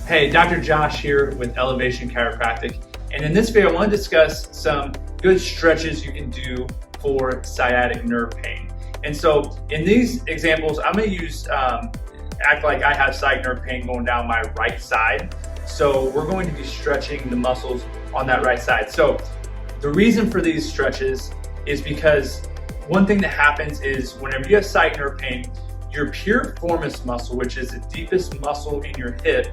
Hey, Dr. Josh here with Elevation Chiropractic, and in this video I want to discuss some good stretches you can do for sciatic nerve pain. And so in these examples, I'm going to use, act like I have sciatic nerve pain going down my right side. So we're going to be stretching the muscles on that right side. So the reason for these stretches is because one thing that happens is whenever you have sciatic nerve pain, your piriformis muscle, which is the deepest muscle in your hip,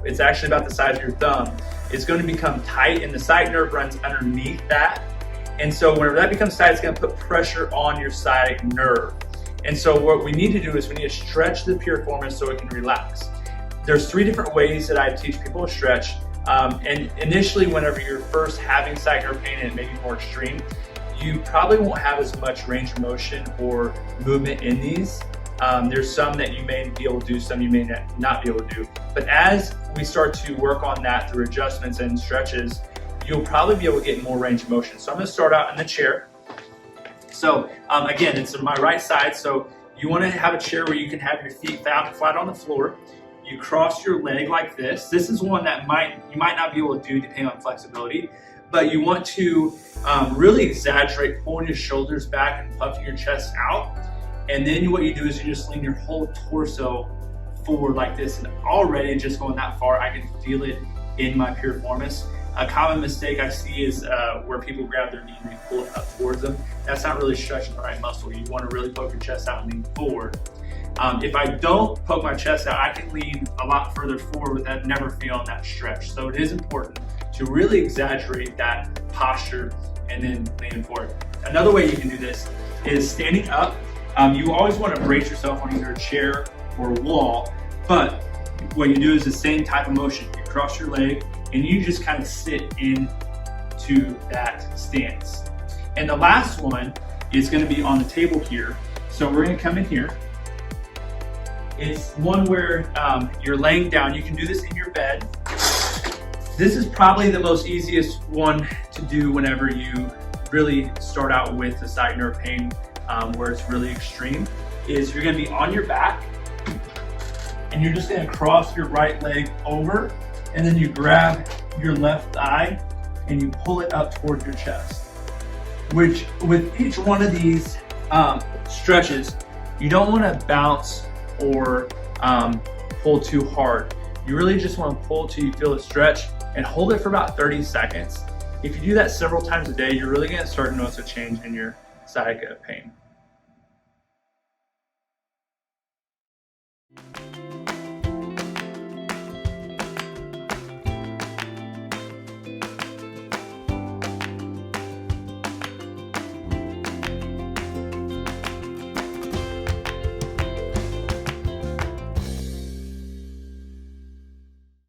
it's actually about the size of your thumb, is going to become tight, and the sciatic nerve runs underneath that. And so whenever that becomes tight, it's going to put pressure on your sciatic nerve. And so what we need to do is we need to stretch the piriformis so it can relax. There's 3 different ways that I teach people to stretch. And initially, whenever you're first having sciatic nerve pain and it may be more extreme, you probably won't have as much range of motion or movement in these. There's some that you may be able to do, some you may not be able to do. But as we start to work on that through adjustments and stretches, you'll probably be able to get more range of motion. So I'm going to start out in the chair. So again, it's on my right side. So you want to have a chair where you can have your feet flat on the floor. You cross your leg like this. This is one that you might not be able to do depending on flexibility, but you want to really exaggerate pulling your shoulders back and puffing your chest out. And then what you do is you just lean your whole torso forward like this. And already just going that far, I can feel it in my piriformis. A common mistake I see is where people grab their knee and they pull it up towards them. That's not really stretching the right muscle. You want to really poke your chest out and lean forward. If I don't poke my chest out, I can lean a lot further forward without never feeling that stretch. So it is important to really exaggerate that posture and then leaning forward. Another way you can do this is standing up. You always want to brace yourself on either a chair or a wall, but what you do is the same type of motion. You cross your leg and you just kind of sit into that stance. And the last one is going to be on the table here. So we're going to come in here. It's one where you're laying down. You can do this in your bed. This is probably the most easiest one to do whenever you really start out with the sciatic nerve pain where it's really extreme, is you're going to be on your back and you're just going to cross your right leg over, and then you grab your left thigh and you pull it up towards your chest. Which with each one of these stretches, you don't want to bounce or pull too hard. You really just want to pull till you feel the stretch and hold it for about 30 seconds. If you do that several times a day, you're really going to start to notice a change in your sciatica pain.